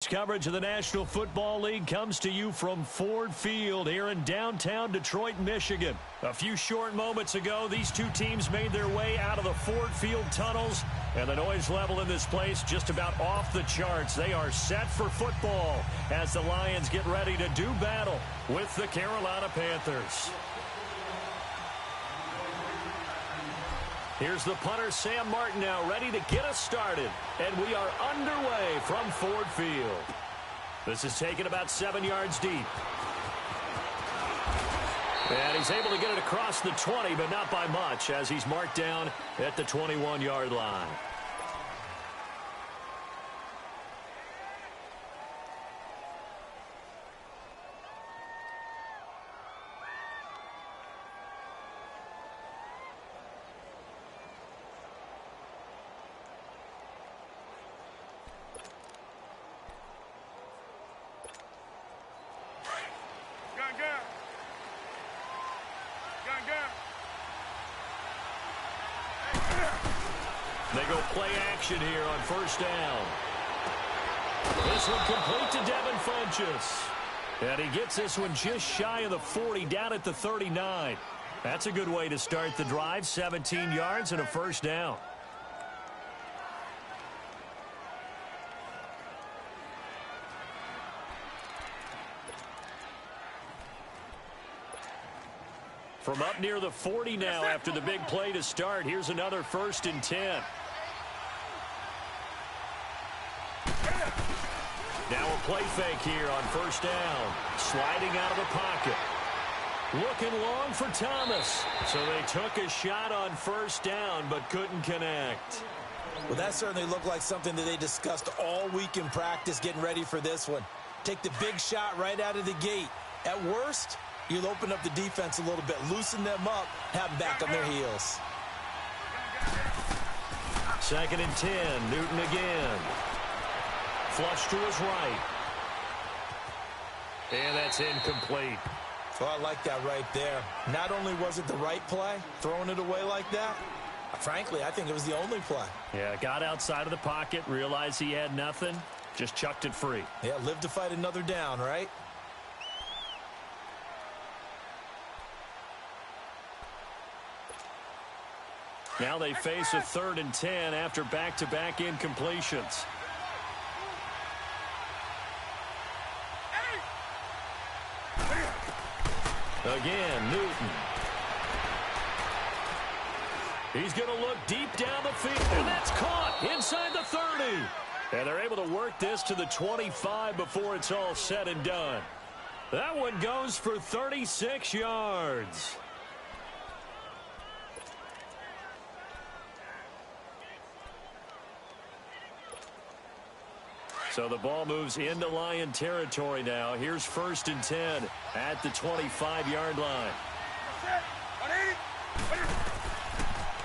coverage of the National Football League comes to you from Ford Field here in downtown Detroit, Michigan. A few short moments ago, these two teams made their way out of the Ford Field tunnels, and the noise level in this place just about off the charts. They are set for football as the Lions get ready to do battle with the Carolina Panthers. Here's the punter, Sam Martin, now ready to get us started. And we are underway from Ford Field. This is taken about 7 yards deep. And he's able to get it across the 20, but not by much, as he's marked down at the 21-yard line. They go play action here on first down. This one complete to Devin Funchess. And he gets this one just shy of the 40, down at the 39. That's a good way to start the drive, 17 yards and a first down. From up near the 40 now after the big play to start. Here's another 1st and 10. Now a play fake here on first down. Sliding out of the pocket. Looking long for Thomas. So they took a shot on first down but couldn't connect. Well, that certainly looked like something that they discussed all week in practice getting ready for this one. Take the big shot right out of the gate. At worst, you'll open up the defense a little bit, loosen them up, have them back on their heels. 2nd and 10, Newton again. Flush to his right. And that's incomplete. Well, I like that right there. Not only was it the right play, throwing it away like that, frankly, I think it was the only play. Yeah, got outside of the pocket, realized he had nothing, just chucked it free. Yeah, live to fight another down, right? Now they face a 3rd and 10 after back-to-back incompletions. Again, Newton. He's going to look deep down the field, and that's caught inside the 30. And they're able to work this to the 25 before it's all said and done. That one goes for 36 yards. So the ball moves into Lion territory now. Here's 1st and 10 at the 25-yard line.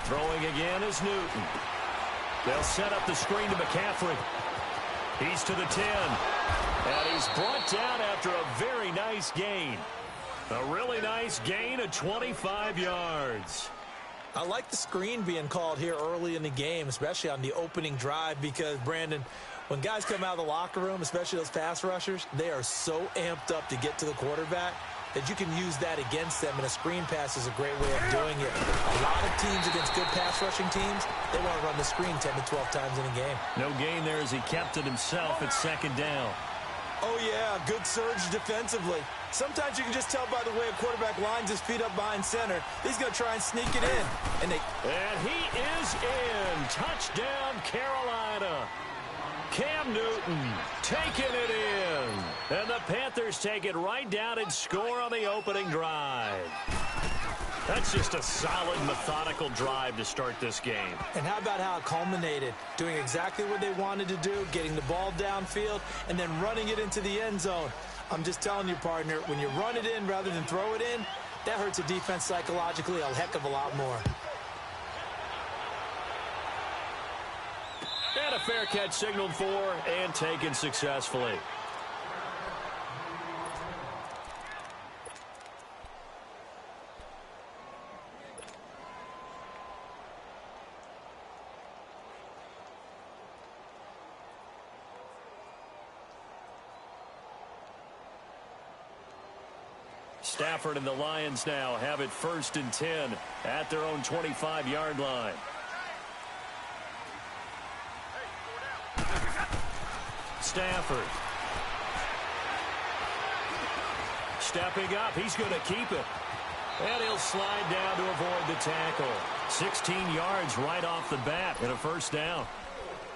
Throwing again is Newton. They'll set up the screen to McCaffrey. He's to the 10. And he's brought down after a very nice gain. A really nice gain of 25 yards. I like the screen being called here early in the game, especially on the opening drive, because, Brandon, when guys come out of the locker room, especially those pass rushers, they are so amped up to get to the quarterback that you can use that against them, and a screen pass is a great way of doing it. A lot of teams against good pass rushing teams, they want to run the screen 10 to 12 times in a game. No gain there as he kept it himself at 2nd down. Oh, yeah, good surge defensively. Sometimes you can just tell by the way a quarterback lines his feet up behind center. He's going to try and sneak it in. And he is in. Touchdown, Carolina. Cam Newton taking it in. And the Panthers take it right down and score on the opening drive. That's just a solid, methodical drive to start this game. And how about how it culminated? Doing exactly what they wanted to do, getting the ball downfield, and then running it into the end zone. I'm just telling you, partner, when you run it in rather than throw it in, that hurts a defense psychologically a heck of a lot more. And a fair catch signaled for and taken successfully. Stafford and the Lions now have it 1st and 10 at their own 25-yard line. Stafford. Stepping up, he's going to keep it. And he'll slide down to avoid the tackle. 16 yards right off the bat and a 1st down.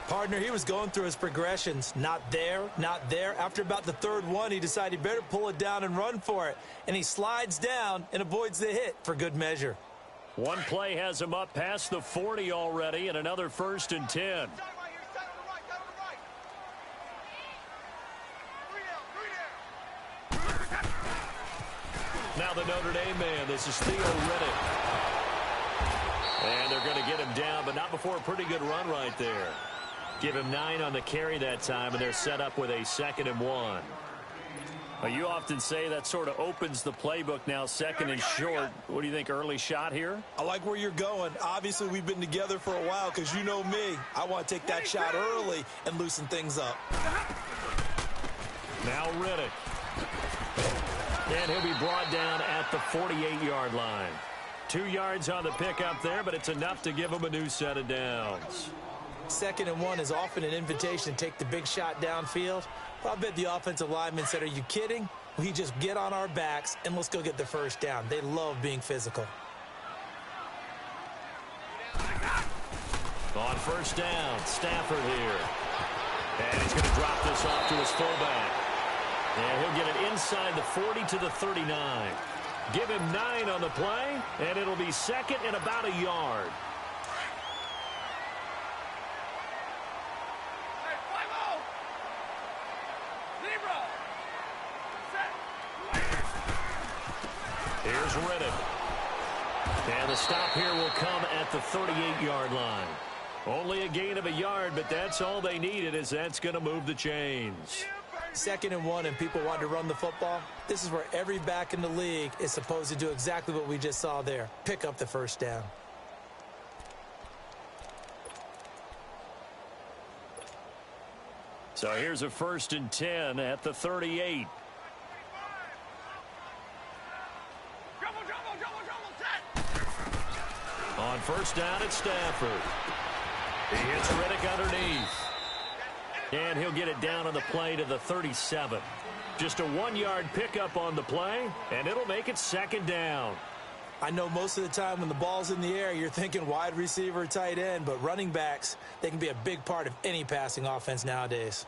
Partner, he was going through his progressions. Not there, not there. After about the 3rd one, he decided he better pull it down and run for it. And he slides down and avoids the hit for good measure. One play has him up past the 40 already and another 1st and 10. Now the Notre Dame man, this is Theo Riddick. And they're going to get him down, but not before a pretty good run right there. Give him 9 on the carry that time, and they're set up with a 2nd and 1. Well, you often say that sort of opens the playbook now, 2nd and short. What do you think, early shot here? I like where you're going. Obviously, we've been together for a while because you know me. I want to take that shot early and loosen things up. Now Riddick. And he'll be brought down at the 48-yard line. 2 yards on the pickup there, but it's enough to give him a new set of downs. 2nd and 1 is often an invitation to take the big shot downfield. Well, I bet the offensive lineman said, are you kidding? We just get on our backs and let's go get the 1st down. They love being physical. On 1st down, Stafford here. And he's going to drop this off to his fullback. And he'll get it inside the 40 to the 39. Give him 9 on the play, and it'll be 2nd and about a yard. Here's Riddick. And the stop here will come at the 38-yard line. Only a gain of a yard, but that's all they needed, as that's going to move the chains. 2nd and 1 and people want to run the football. This is where every back in the league is supposed to do exactly what we just saw there. Pick up the 1st down. So here's a 1st and 10 at the 38. On 1st down, it's Stafford. He hits Riddick underneath. And he'll get it down on the play to the 37. Just a 1-yard pickup on the play, and it'll make it 2nd down. I know most of the time when the ball's in the air, you're thinking wide receiver, tight end, but running backs, they can be a big part of any passing offense nowadays.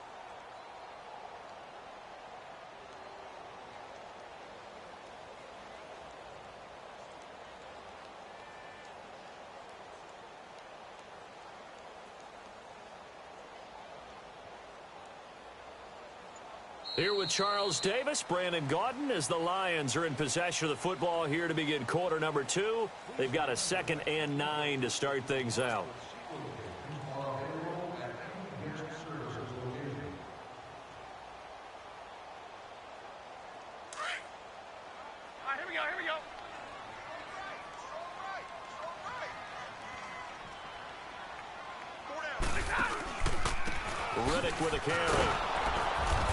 Here with Charles Davis, Brandon Gaudin, as the Lions are in possession of the football here to begin quarter number 2. They've got a 2nd and 9 to start things out. Here we go. Riddick with a carry.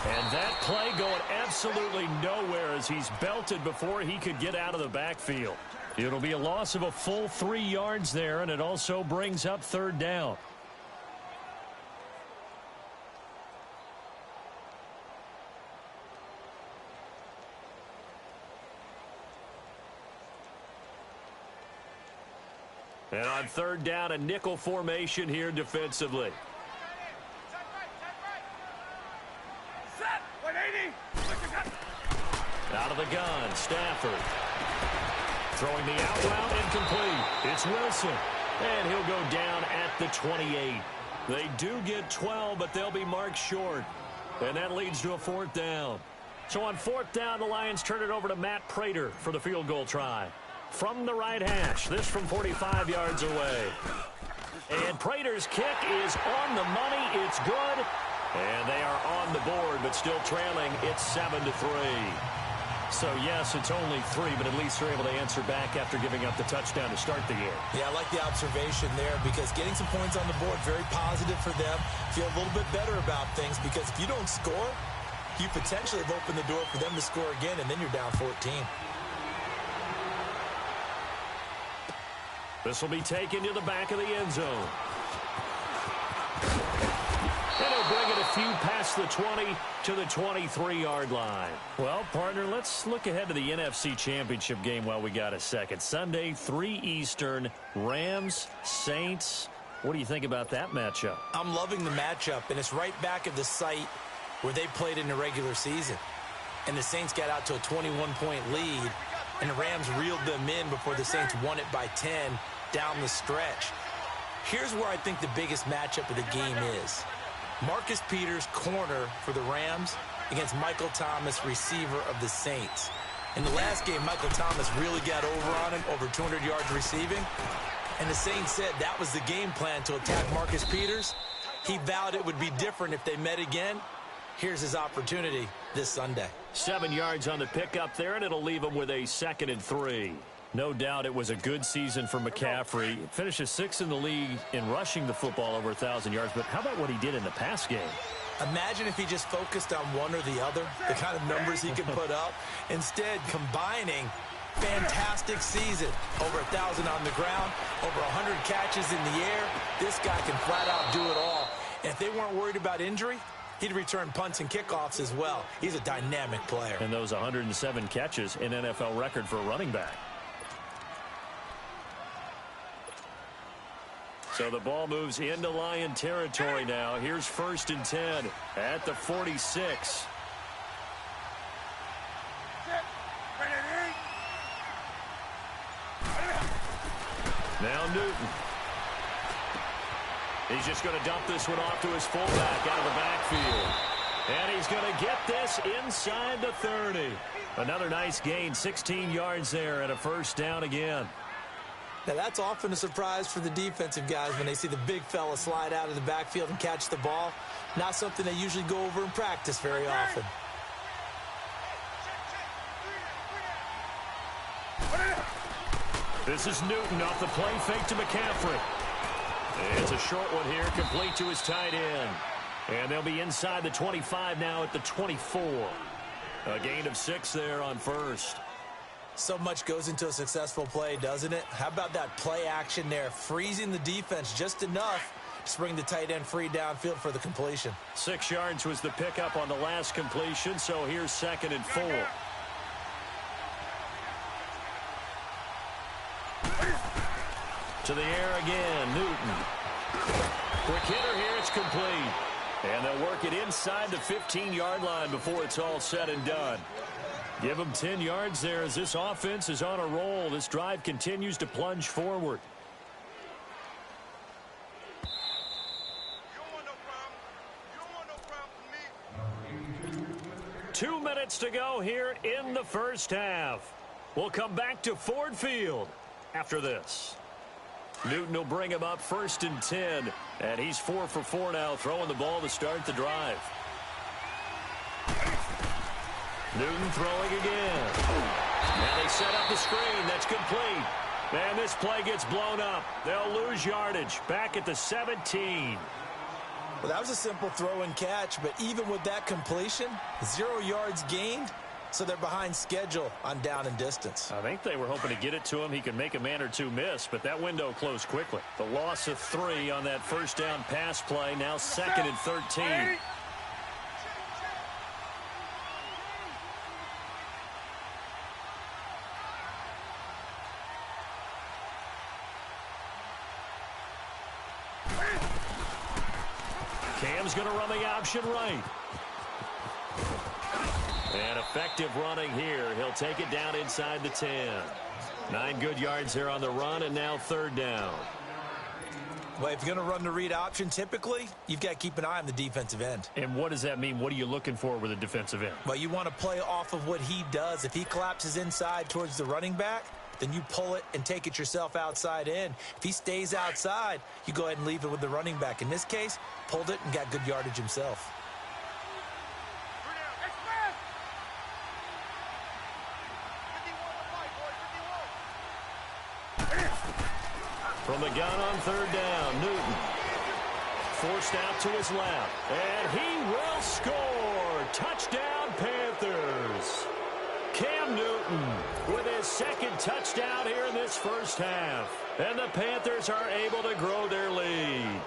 And that play going absolutely nowhere as he's belted before he could get out of the backfield. It'll be a loss of a full 3 yards there, and it also brings up 3rd down. And on 3rd down, a nickel formation here defensively. Out of the gun, Stafford. Throwing the out route, incomplete. It's Wilson. And he'll go down at the 28. They do get 12, but they'll be marked short. And that leads to a 4th down. So on 4th down, the Lions turn it over to Matt Prater for the field goal try. From the right hash, this from 45 yards away. And Prater's kick is on the money. It's good. And they are on the board, but still trailing. It's 7-3. So, yes, it's only 3, but at least they're able to answer back after giving up the touchdown to start the year. Yeah, I like the observation there because getting some points on the board, very positive for them. Feel a little bit better about things because if you don't score, you potentially have opened the door for them to score again, and then you're down 14. This will be taken to the back of the end zone. And he'll bring it a few past the 20 to the 23-yard line. Well, partner, let's look ahead to the NFC Championship game while we got a second. Sunday, 3 Eastern, Rams, Saints. What do you think about that matchup? I'm loving the matchup, and it's right back at the site where they played in the regular season. And the Saints got out to a 21-point lead, and the Rams reeled them in before the Saints won it by 10 down the stretch. Here's where I think the biggest matchup of the game is. Marcus Peters, corner for the Rams, against Michael Thomas, receiver of the Saints. In the last game, Michael Thomas really got over on him, over 200 yards receiving. And the Saints said that was the game plan to attack Marcus Peters. He vowed it would be different if they met again. Here's his opportunity this Sunday. 7 yards on the pickup there, and it'll leave him with a 2nd and 3. No doubt it was a good season for McCaffrey. Finishes 6th in the league in rushing the football over 1,000 yards. But how about what he did in the pass game? Imagine if he just focused on one or the other, the kind of numbers he could put up. Instead, combining fantastic season, over 1,000 on the ground, over 100 catches in the air. This guy can flat out do it all. And if they weren't worried about injury, he'd return punts and kickoffs as well. He's a dynamic player. And those 107 catches, an NFL record for a running back. So the ball moves into Lion territory now. Here's 1st and 10 at the 46. Now Newton. He's just going to dump this one off to his fullback out of the backfield. And he's going to get this inside the 30. Another nice gain, 16 yards there and a 1st down again. Now, that's often a surprise for the defensive guys when they see the big fella slide out of the backfield and catch the ball. Not something they usually go over in practice very often. This is Newton off the play fake to McCaffrey. It's a short one here, complete to his tight end. And they'll be inside the 25 now at the 24. A gain of 6 there on 1st. So much goes into a successful play, doesn't it? How about that play action there, freezing the defense just enough to bring the tight end free downfield for the completion. 6 yards was the pickup on the last completion, so here's 2nd and 4. To the air again, Newton. Quick hitter here, it's complete. And they'll work it inside the 15-yard line before it's all said and done. Give them 10 yards there as this offense is on a roll. This drive continues to plunge forward. You don't want no problem. 2 minutes to go here in the first half. We'll come back to Ford Field after this. Newton will bring him up 1st and 10. And he's 4 for 4 now, throwing the ball to start the drive. Newton throwing again. Now they set up the screen. That's complete. And this play gets blown up. They'll lose yardage. Back at the 17. Well, that was a simple throw and catch, but even with that completion, 0 yards gained, so they're behind schedule on down and distance. I think they were hoping to get it to him. He could make a man or two miss, but that window closed quickly. The loss of 3 on that 1st down pass play. Now 2nd and 13. Cam's going to run the option right. And effective running here. He'll take it down inside the 10. 9 good yards here on the run, and now 3rd down. Well, if you're going to run the read option, typically, you've got to keep an eye on the defensive end. And what does that mean? What are you looking for with a defensive end? Well, you want to play off of what he does. If he collapses inside towards the running back, then you pull it and take it yourself outside in. If he stays outside, you go ahead and leave it with the running back. In this case, pulled it and got good yardage himself. From the gun on 3rd down, Newton. Forced out to his left. And he will score. Touchdown, Panthers. Cam Newton with his second touchdown here in this first half. And the Panthers are able to grow their lead.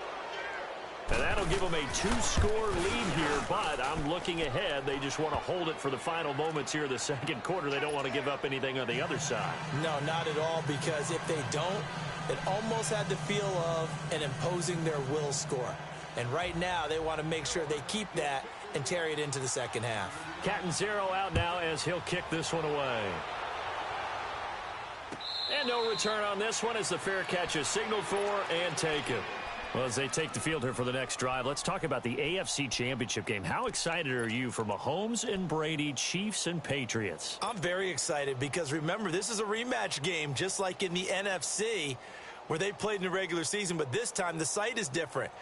And that'll give them a 2-score lead here, but I'm looking ahead. They just want to hold it for the final moments here in the second quarter. They don't want to give up anything on the other side. No, not at all, because if they don't, it almost had the feel of an imposing their will score. And right now, they want to make sure they keep that and carry it into the second half. Catanzaro out now as he'll kick this one away. And no return on this one as the fair catch is signaled for and taken. Well, as they take the field here for the next drive, let's talk about the AFC Championship game. How excited are you for Mahomes and Brady, Chiefs and Patriots? I'm very excited because, remember, this is a rematch game, just like in the NFC, where they played in the regular season, but this time the site is different.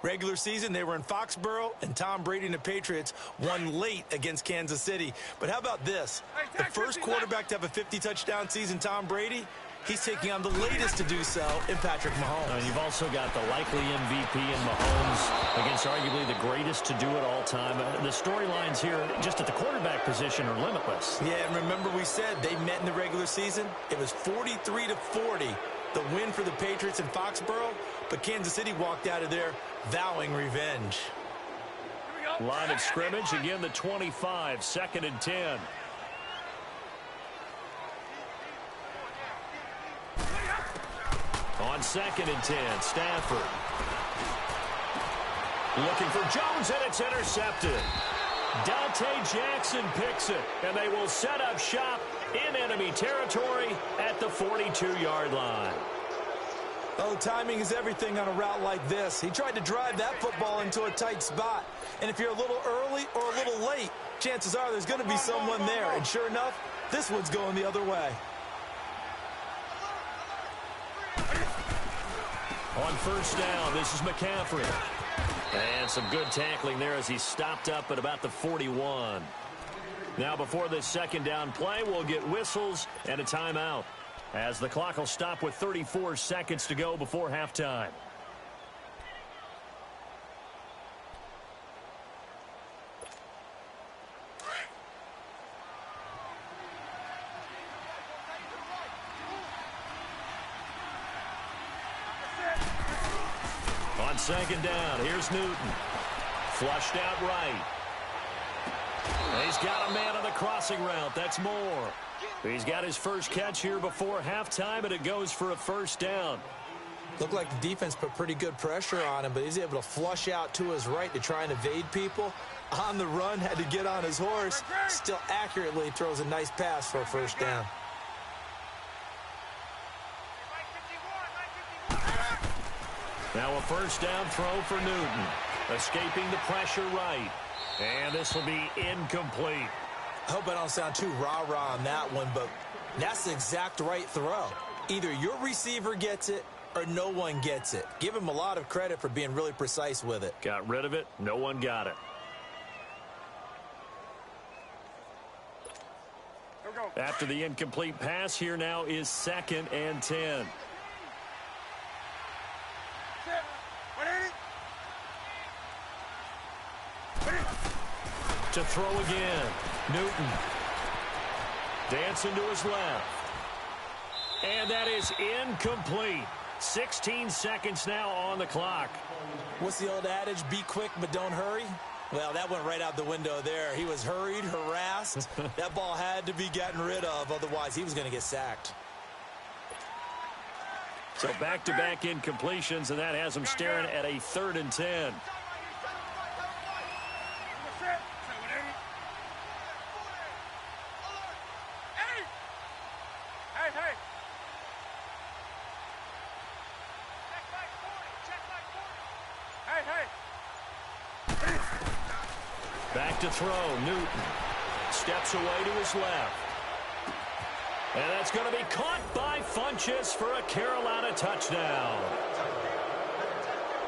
Regular season, they were in Foxborough, and Tom Brady and the Patriots won late against Kansas City. But how about this? The first quarterback to have a 50-touchdown season, Tom Brady, he's taking on the latest to do so in Patrick Mahomes. And you've also got the likely MVP in Mahomes against arguably the greatest to do it all time. The storylines here just at the quarterback position are limitless. Yeah, and remember we said they met in the regular season? It was 43-40, the win for the Patriots in Foxborough, but Kansas City walked out of there vowing revenge. Line of scrimmage, again the 25, 2nd and 10. On 2nd and 10, Stafford. Looking for Jones, and it's intercepted. Dante Jackson picks it, and they will set up shop in enemy territory at the 42-yard line. Oh, timing is everything on a route like this. He tried to drive that football into a tight spot. And if you're a little early or a little late, chances are there's going to be someone there. And sure enough, this one's going the other way. On first down, this is McCaffrey. And some good tackling there as he stopped up at about the 41. Now before this second down play, we'll get whistles and a timeout, as the clock will stop with 34 seconds to go before halftime. On second down, here's Newton. Flushed out right. He's got a man on the crossing route. That's Moore. He's got his first catch here before halftime, and it goes for a first down. Looked like the defense put pretty good pressure on him, but he's able to flush out to his right to try and evade people. On the run, had to get on his horse. Still accurately throws a nice pass for a first down. Now a first down throw for Newton. Escaping the pressure right. And this will be incomplete. I hope I don't sound too rah-rah on that one, but that's the exact right throw. Either your receiver gets it or no one gets it. Give him a lot of credit for being really precise with it. Got rid of it. No one got it. After the incomplete pass, here now is 2nd and 10. To throw again. Newton. Dancing to his left. And that is incomplete. 16 seconds now on the clock. What's the old adage? Be quick, but don't hurry. Well, that went right out the window there. He was hurried, harassed. That ball had to be gotten rid of. Otherwise, he was going to get sacked. So back-to-back incompletions, and that has him staring at a 3rd and 10. Back to throw. Newton steps away to his left. And that's going to be caught by Funchess for a Carolina touchdown.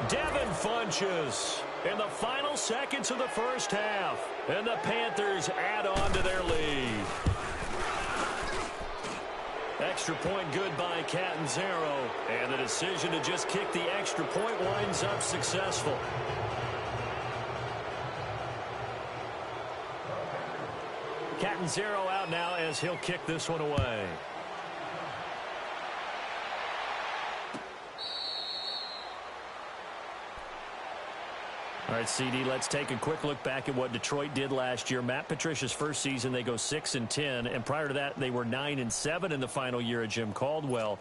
Devin Funchess in the final seconds of the first half. And the Panthers add on to their lead. Extra point good by Catanzaro. And the decision to just kick the extra point winds up successful. Catanzaro out now as he'll kick this one away. All right, CD, let's take a quick look back at what Detroit did last year. Matt Patricia's first season, they go 6-10, and prior to that, they were 9-7 in the final year of Jim Caldwell.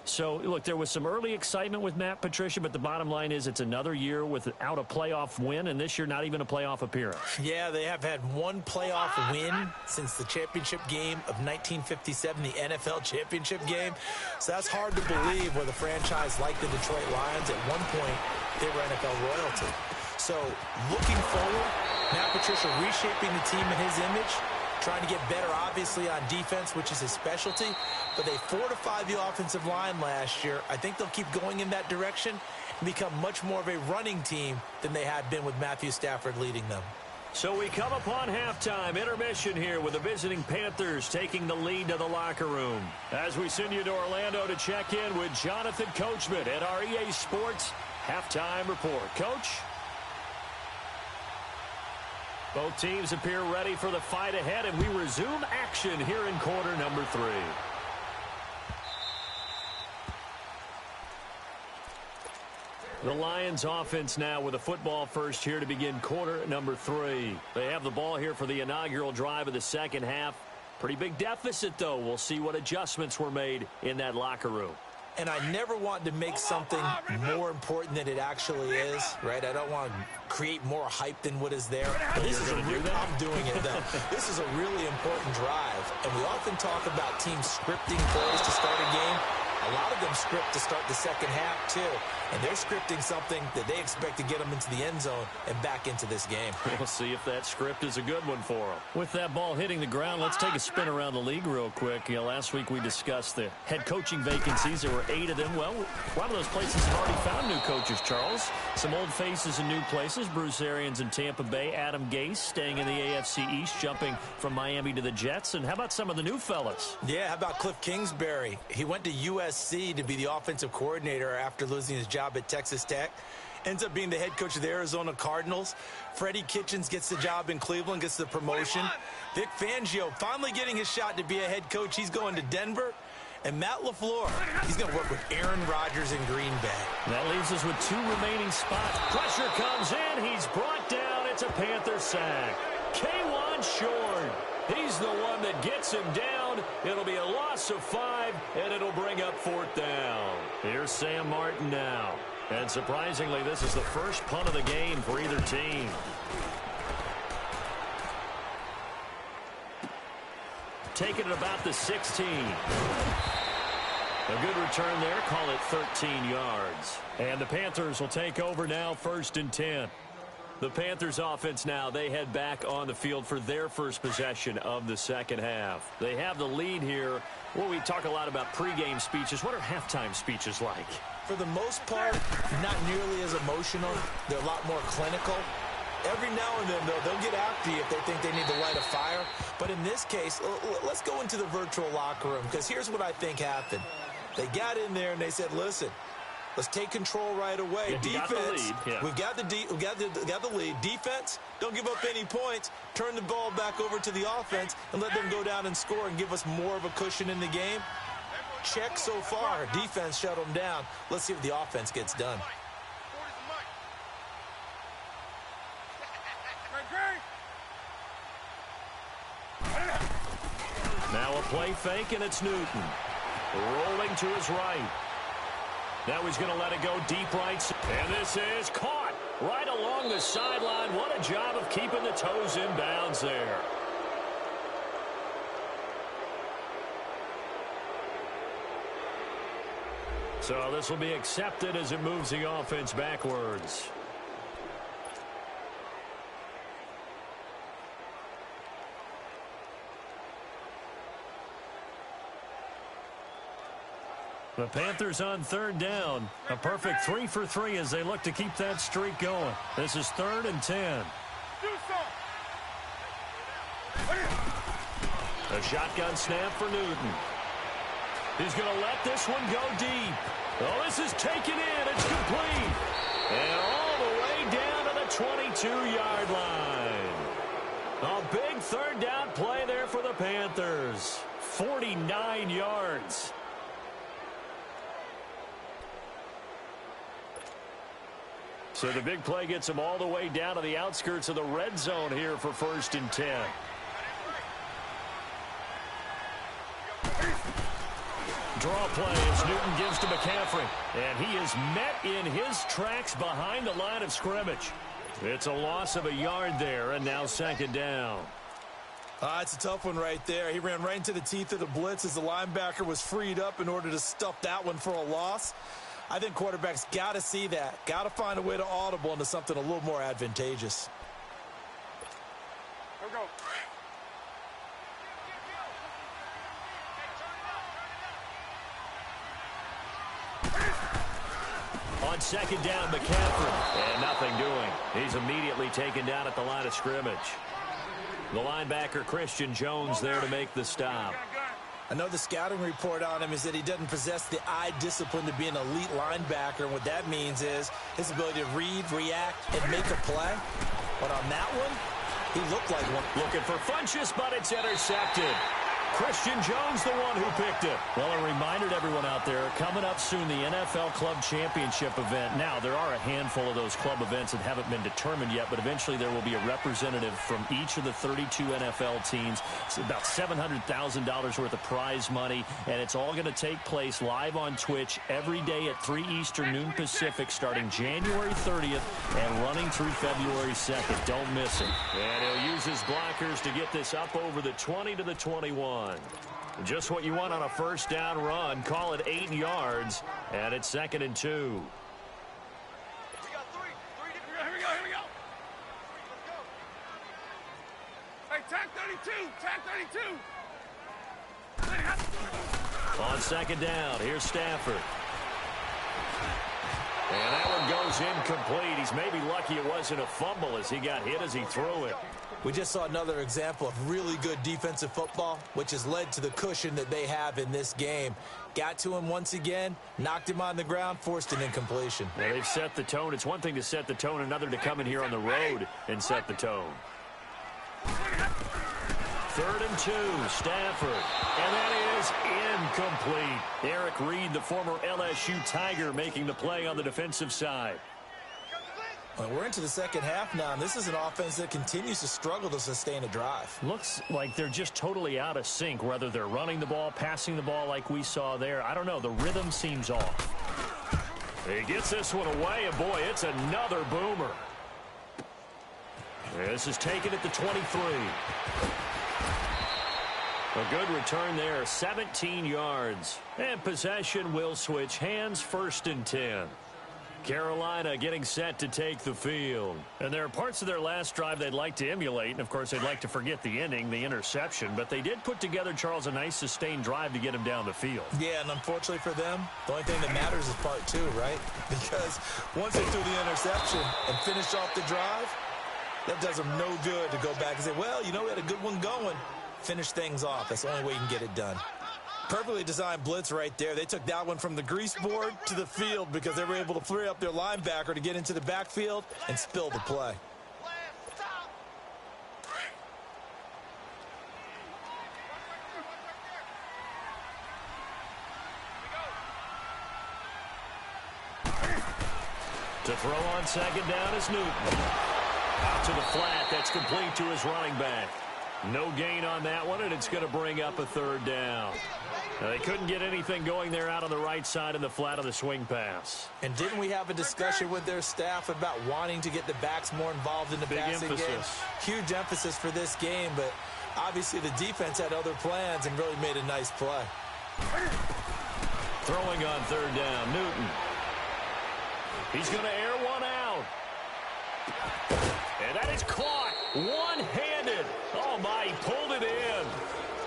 So, look, there was some early excitement with Matt Patricia, but the bottom line is it's another year without a playoff win, and this year not even a playoff appearance. Yeah, they have had one playoff win since the championship game of 1957, the NFL championship game. So that's hard to believe with a franchise like the Detroit Lions. At one point, they were NFL royalty. So, looking forward, Matt Patricia reshaping the team in his image, trying to get better, obviously, on defense, which is his specialty. But they fortified the offensive line last year. I think they'll keep going in that direction and become much more of a running team than they had been with Matthew Stafford leading them. So we come upon halftime, intermission here with the visiting Panthers taking the lead to the locker room. As we send you to Orlando to check in with Jonathan Coachman at our EA Sports Halftime Report. Coach? Both teams appear ready for the fight ahead, and we resume action here in quarter number 3. The Lions offense now with a football first here to begin quarter number 3. They have the ball here for the inaugural drive of the second half. Pretty big deficit, though. We'll see what adjustments were made in that locker room. And I never want to make something more important than it actually is, right? I don't want to create more hype than what is there. But this is I'm doing it, though. This is a really important drive. And we often talk about teams scripting plays to start a game. A lot of them script to start the second half, too. And they're scripting something that they expect to get them into the end zone and back into this game. We'll see if that script is a good one for them. With that ball hitting the ground, let's take a spin around the league real quick. You know, last week we discussed the head coaching vacancies. There were 8 of them. Well, a lot of those places have already found new coaches, Charles. Some old faces in new places. Bruce Arians in Tampa Bay. Adam Gase staying in the AFC East, jumping from Miami to the Jets. And how about some of the new fellas? Yeah, how about Cliff Kingsbury? He went to USC to be the offensive coordinator after losing his job at Texas Tech. Ends up being the head coach of the Arizona Cardinals. Freddie Kitchens gets the job in Cleveland, gets the promotion. Vic Fangio finally getting his shot to be a head coach. He's going to Denver. And Matt LaFleur, he's going to work with Aaron Rodgers in Green Bay. That leaves us with 2 remaining spots. Pressure comes in. He's brought down. It's a Panther sack. K'Wan Short. He's the one that gets him down. It'll be a loss of 5, and it'll bring up 4th down. Here's Sam Martin now. And surprisingly, this is the first punt of the game for either team. Taking it about the 16. A good return there. Call it 13 yards. And the Panthers will take over now, 1st and 10. The Panthers offense now, they head back on the field for their first possession of the second half. They have the lead here. Well, we talk a lot about pregame speeches. What are halftime speeches like? For the most part, not nearly as emotional. They're a lot more clinical. Every now and then, though, they'll get after you if they think they need to light a fire. But in this case, let's go into the virtual locker room, because here's what I think happened. They got in there and they said, listen, let's take control right away. Defense, we've got the lead. Defense, don't give up any points. Turn the ball back over to the offense and let them go down and score and give us more of a cushion in the game. Check so far. Defense shut them down. Let's see if the offense gets done. Now a play fake, and it's Newton. Rolling to his right. Now he's going to let it go deep right. And this is caught right along the sideline. What a job of keeping the toes in bounds there. So this will be accepted as it moves the offense backwards. The Panthers on 3rd down. A perfect 3 for 3 as they look to keep that streak going. This is 3rd and 10. A shotgun snap for Newton. He's going to let this one go deep. Oh, this is taken in. It's complete. And all the way down to the 22-yard line. A big 3rd down play there for the Panthers. 49 yards. So the big play gets him all the way down to the outskirts of the red zone here for 1st and 10. Draw play as Newton gives to McCaffrey. And he is met in his tracks behind the line of scrimmage. It's a loss of a yard there, and now 2nd down. It's a tough one right there. He ran right into the teeth of the blitz as the linebacker was freed up in order to stuff that one for a loss. I think quarterbacks got to see that. Got to find a way to audible into something a little more advantageous. Here we go. On 2nd down, McCaffrey. And nothing doing. He's immediately taken down at the line of scrimmage. The linebacker, Christian Jones, there to make the stop. I know the scouting report on him is that he doesn't possess the eye discipline to be an elite linebacker. And what that means is his ability to read, react, and make a play. But on that one, he looked like one. Looking for Funchess, but it's intercepted. Christian Jones, the one who picked it. Well, a reminder to everyone out there, coming up soon, the NFL Club Championship event. Now, there are a handful of those club events that haven't been determined yet, but eventually there will be a representative from each of the 32 NFL teams. It's about $700,000 worth of prize money, and it's all going to take place live on Twitch every day at 3 Eastern, noon Pacific, starting January 30th and running through February 2nd. Don't miss it. And he'll use his blockers to get this up over the 20 to the 21. Just what you want on a 1st down run. Call it 8 yards, and it's 2nd and 2. We got three. Here we go. Let's go. Hey, tag 32. On 2nd down, here's Stafford. And that one goes incomplete. He's maybe lucky it wasn't a fumble as he got hit as he threw it. We just saw another example of really good defensive football, which has led to the cushion that they have in this game. Got to him once again, knocked him on the ground, forced an incompletion. Well, they've set the tone. It's one thing to set the tone, another to come in here on the road and set the tone. 3rd and 2, Stafford. And that is incomplete. Eric Reed, the former LSU Tiger, making the play on the defensive side. Well, we're into the 2nd half now, and this is an offense that continues to struggle to sustain a drive. Looks like they're just totally out of sync, whether they're running the ball, passing the ball like we saw there. I don't know. The rhythm seems off. He gets this one away, and boy, it's another boomer. This is taken at the 23. A good return there, 17 yards. And possession will switch hands, 1st and 10. Carolina getting set to take the field. And there are parts of their last drive they'd like to emulate. And, of course, they'd like to forget the ending, the interception. But they did put together, Charles, a nice sustained drive to get him down the field. Yeah, and unfortunately for them, the only thing that matters is part 2, right? Because once they threw the interception and finished off the drive, that does them no good to go back and say, well, you know, we had a good one going. Finish things off. That's the only way you can get it done. Perfectly designed blitz right there. They took that one from the grease board to the field because they were able to free up their linebacker to get into the backfield and spill the play. To throw on 2nd down is Newton. Out to the flat. That's complete to his running back. No gain on that one, and it's going to bring up a 3rd down. Now, they couldn't get anything going there out on the right side of the flat of the swing pass. And didn't we have a discussion with their staff about wanting to get the backs more involved in the passing game? Huge emphasis for this game, but obviously the defense had other plans and really made a nice play. Throwing on 3rd down, Newton. He's going to air one out. And that is caught one-handed. Oh, my, he pulled it in.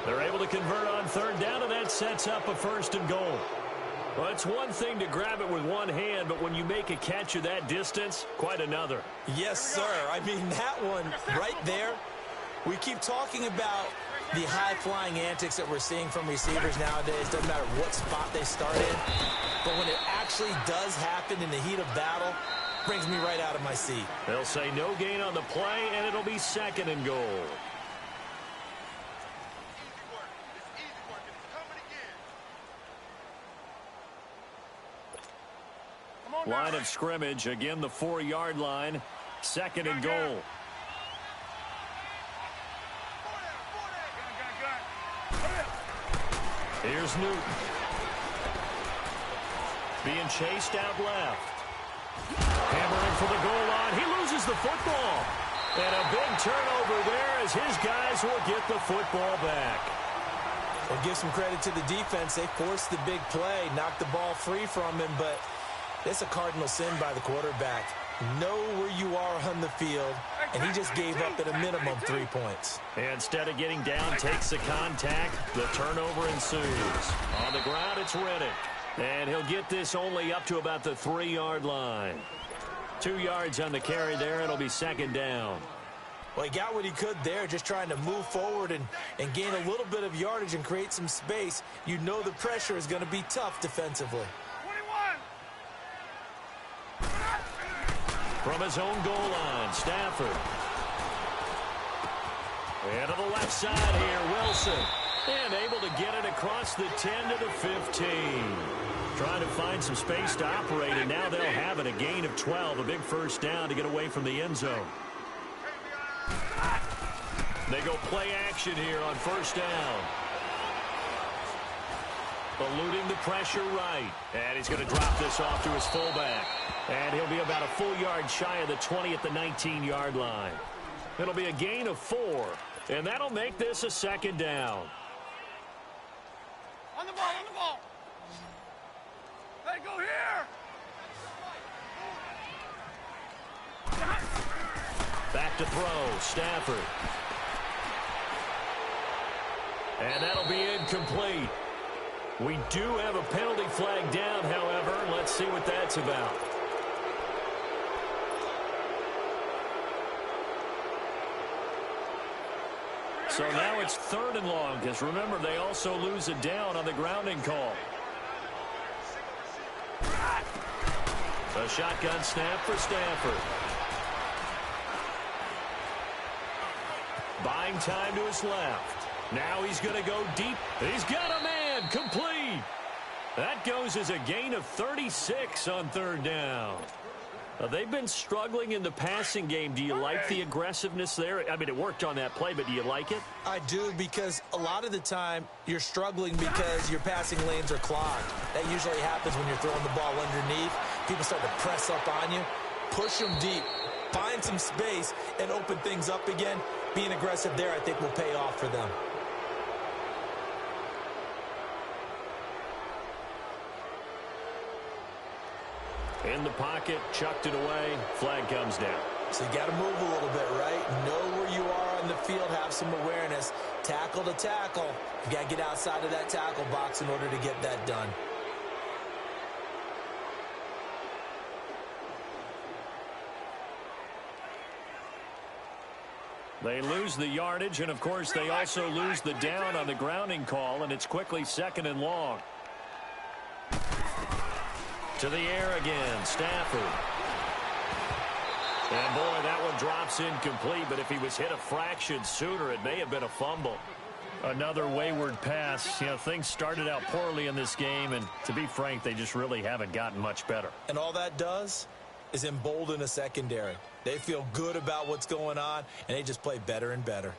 They're able to convert on 3rd down, and that sets up a 1st and goal. Well, it's one thing to grab it with one hand, but when you make a catch of that distance, quite another. Yes, sir. I mean, that one right there, we keep talking about the high-flying antics that we're seeing from receivers nowadays. Doesn't matter what spot they start in. But when it actually does happen in the heat of battle, brings me right out of my seat. They'll say no gain on the play, and it'll be 2nd and goal. Easy work. It's coming again. Come on, Line of scrimmage, again the 4-yard line. Second and goal. Here's Newton. Being chased out left. Hammering for the goal line. He loses the football. And a big turnover there as his guys will get the football back. Well, give some credit to the defense. They forced the big play, knocked the ball free from him, but it's a cardinal sin by the quarterback. Know where you are on the field, and he just gave up at a minimum 3 points. Instead of getting down, takes the contact. The turnover ensues. On the ground, it's Riddick. And he'll get this only up to about the 3-yard line. 2 yards on the carry there. It'll be second down. Well, he got what he could there, just trying to move forward and gain a little bit of yardage and create some space. You know the pressure is going to be tough defensively. From his own goal line, Stafford. And to the left side here, Wilson. And able to get it across the 10 to the 15. Trying to find some space to operate, and now they'll have it. A gain of 12, a big first down to get away from the end zone. They go play action here on first down. Eluding the pressure right. And he's going to drop this off to his fullback. And he'll be about a full yard shy of the 20 at the 19-yard line. It'll be a gain of 4. And that'll make this a second down. On the ball, on the ball. Hey, go here. Back to throw, Stafford. And that'll be incomplete. We do have a penalty flag down, however. Let's see what that's about. So now it's 3rd and long, because remember, they also lose it down on the grounding call. A shotgun snap for Stafford. Buying time to his left. Now he's going to go deep. He's got a man. Complete. That goes as a gain of 36 on 3rd down. They've been struggling in the passing game. Do you like the aggressiveness there? I mean, it worked on that play, but do you like it? I do, because a lot of the time you're struggling because your passing lanes are clogged. That usually happens when you're throwing the ball underneath. People start to press up on you. Push them deep. Find some space and open things up again. Being aggressive there, I think, will pay off for them. In the pocket, chucked it away, flag comes down. So you got to move a little bit, right? Know where you are on the field, have some awareness. Tackle to tackle. You got to get outside of that tackle box in order to get that done. They lose the yardage, and of course they also lose the down on the grounding call, and it's quickly 2nd and long. To the air again, Stafford. And boy, that one drops incomplete, but if he was hit a fraction sooner, it may have been a fumble. Another wayward pass. You know, things started out poorly in this game, and to be frank, they just really haven't gotten much better. And all that does is embolden a secondary. They feel good about what's going on, and they just play better and better.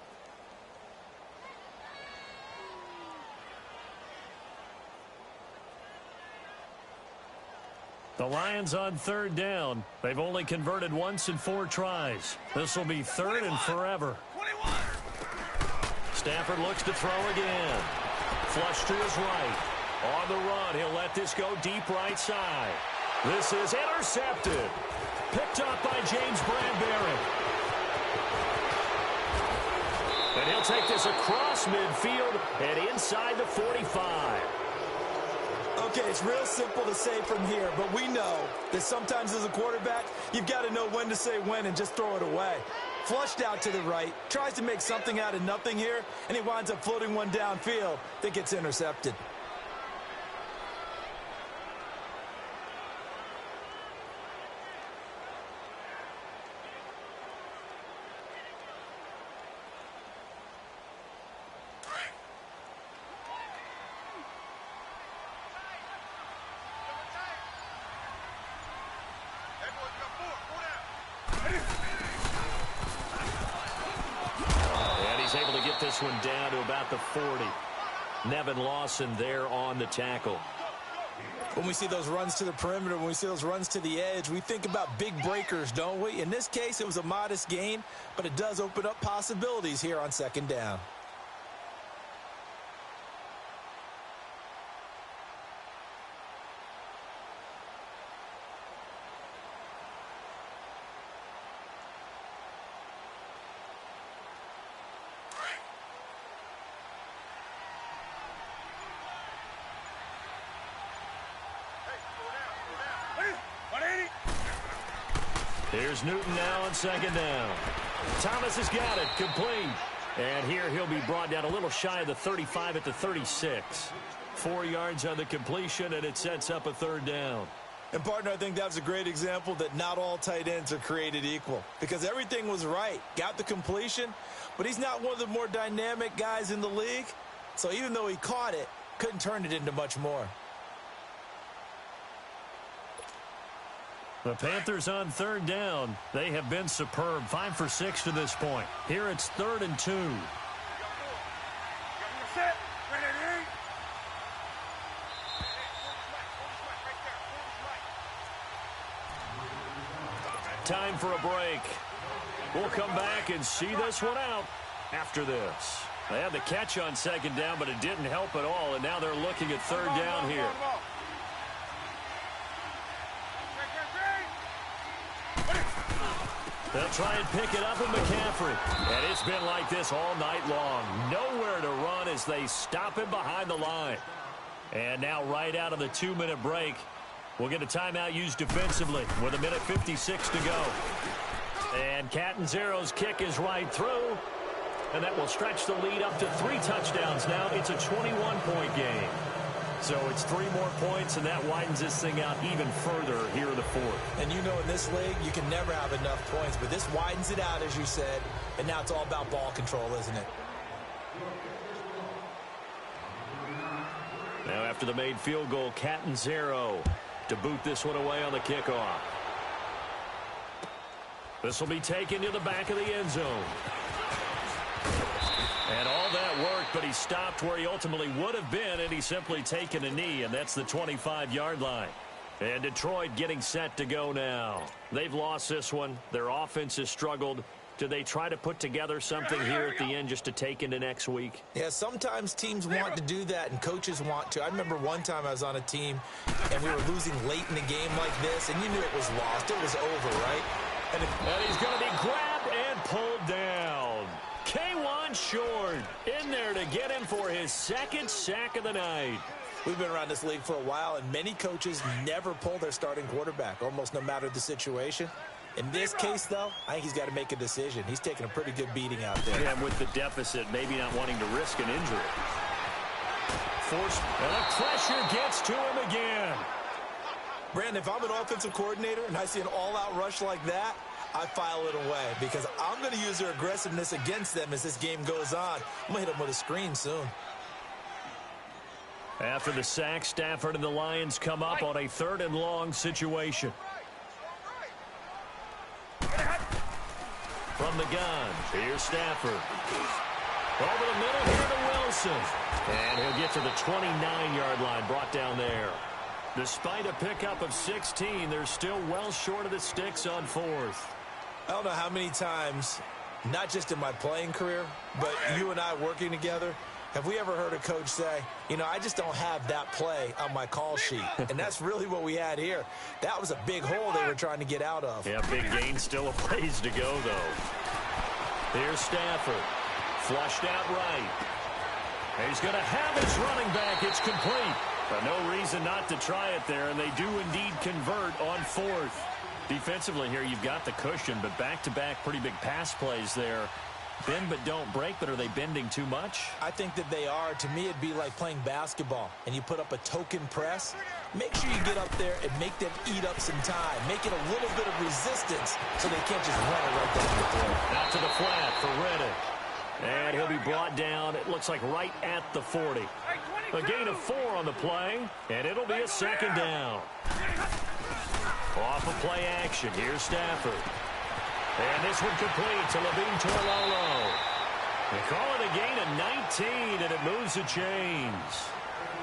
The Lions on 3rd down. They've only converted once in 4 tries. This will be 3rd and forever. 21. Stafford looks to throw again. Flush to his right. On the run, he'll let this go deep right side. This is intercepted. Picked up by James Bradbury. And he'll take this across midfield and inside the 45. Okay, it's real simple to say from here, but we know that sometimes as a quarterback, you've got to know when to say when and just throw it away. Flushed out to the right, tries to make something out of nothing here, and he winds up floating one downfield that gets intercepted. get this one down to about the 40. Nevin Lawson there on the tackle. When we see those runs to the perimeter, when we see those runs to the edge, we think about big breakers, don't we? In this case, it was a modest gain, but it does open up possibilities here on second down. Here's Newton now on second down. Thomas has got it, complete. And here he'll be brought down a little shy of the 35 at the 36. 4 yards on the completion, and it sets up a third down. And, partner, I think that was a great example that not all tight ends are created equal, because everything was right. Got the completion, but he's not one of the more dynamic guys in the league. So even though he caught it, couldn't turn it into much more. The Panthers on third down. They have been superb. 5 for 6 to this point. Here it's 3rd and 2. Time for a break. We'll come back and see this one out after this. They had the catch on second down, but it didn't help at all, and now they're looking at third down here. They'll try and pick it up with McCaffrey. And it's been like this all night long. Nowhere to run as they stop him behind the line. And now right out of the 2-minute break, we'll get a timeout used defensively with 1:56 to go. And Catanzaro's kick is right through. And that will stretch the lead up to 3 touchdowns now. It's a 21-point game. So it's 3 more points, and that widens this thing out even further here in the 4th. And you know, in this league, you can never have enough points, but this widens it out, as you said, and now it's all about ball control, isn't it? Now after the made field goal, Catanzaro to boot this one away on the kickoff. This will be taken to the back of the end zone. And all that worked, but he stopped where he ultimately would have been, and he's simply taken a knee, and that's the 25-yard line. And Detroit getting set to go now. They've lost this one. Their offense has struggled. Do they try to put together something here at the end just to take into next week? Yeah, sometimes teams want to do that, and coaches want to. I remember one time I was on a team, and we were losing late in the game like this, and you knew it was lost. It was over, right? And he's going to be grabbed and pulled down. K1 Short in there to get him for his 2nd sack of the night. We've been around this league for a while, and many coaches never pull their starting quarterback, almost no matter the situation. In this case, though, I think he's got to make a decision. He's taking a pretty good beating out there. Yeah, with the deficit, maybe not wanting to risk an injury. Forced, and the pressure gets to him again. Brandon, if I'm an offensive coordinator and I see an all-out rush like that, I file it away because I'm going to use their aggressiveness against them as this game goes on. I'm going to hit them with a screen soon. After the sack, Stafford and the Lions come up on a 3rd and long situation. From the gun, here's Stafford. Over the middle here to Wilson. And he'll get to the 29-yard line, brought down there. Despite a pickup of 16, they're still well short of the sticks on 4th. I don't know how many times, not just in my playing career, but you and I working together, have we ever heard a coach say, you know, I just don't have that play on my call sheet. And that's really what we had here. That was a big hole they were trying to get out of. Yeah, big gain, still a ways to go, though. Here's Stafford. Flushed out right. And he's going to have his running back. It's complete. But no reason not to try it there, and they do indeed convert on 4th. Defensively here, you've got the cushion, but back-to-back pretty big pass plays there. Bend but don't break, but are they bending too much? I think that they are. To me, it'd be like playing basketball, and you put up a token press. Make sure you get up there and make them eat up some time. Make it a little bit of resistance so they can't just run it right down your throat. Out to the flat for Reddick. And he'll be brought down, it looks like right at the 40. A gain of 4 on the play, and it'll be a 2nd down. Off of play action, here's Stafford. And this one complete to Levine Toilolo. They call it a gain of 19, and it moves the chains.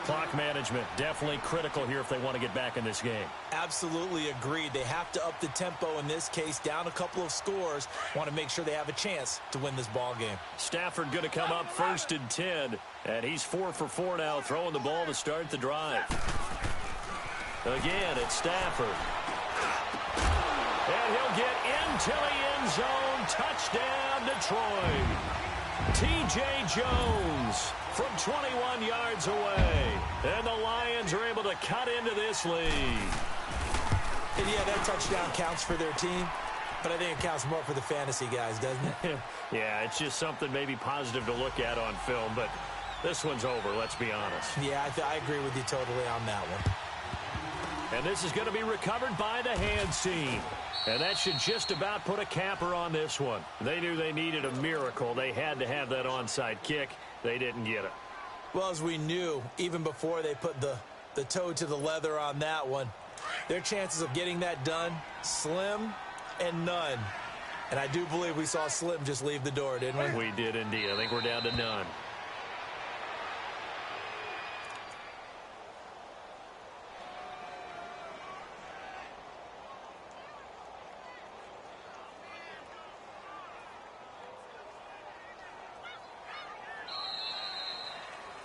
Clock management, definitely critical here if they want to get back in this game. Absolutely agreed. They have to up the tempo in this case, down a couple of scores. Want to make sure they have a chance to win this ball game. Stafford going to come up 1st and 10, and he's 4 for 4 now, throwing the ball to start the drive. Again, it's Stafford. And he'll get into the end zone. Touchdown, Detroit. T.J. Jones from 21 yards away. And the Lions are able to cut into this lead. And yeah, that touchdown counts for their team, but I think it counts more for the fantasy guys, doesn't it? Yeah, it's just something maybe positive to look at on film, but this one's over, let's be honest. Yeah, I agree with you totally on that one. And this is going to be recovered by the hands team. And that should just about put a capper on this one. They knew they needed a miracle. They had to have that onside kick. They didn't get it. Well, as we knew, even before they put the toe to the leather on that one, their chances of getting that done, slim and none. And I do believe we saw Slim just leave the door, didn't we? We did indeed. I think we're down to none.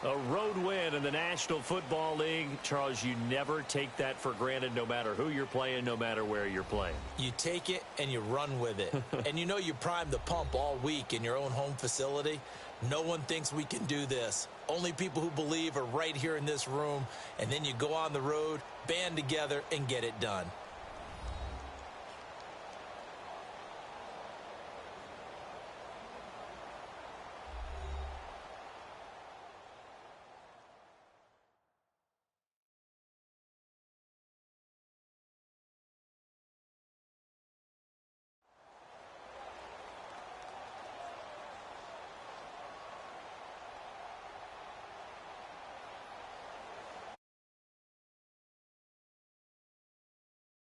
A road win in the National Football League. Charles, you never take that for granted no matter who you're playing, no matter where you're playing. You take it and you run with it. And you know you primed the pump all week in your own home facility. No one thinks we can do this. Only people who believe are right here in this room. And then you go on the road, band together, and get it done.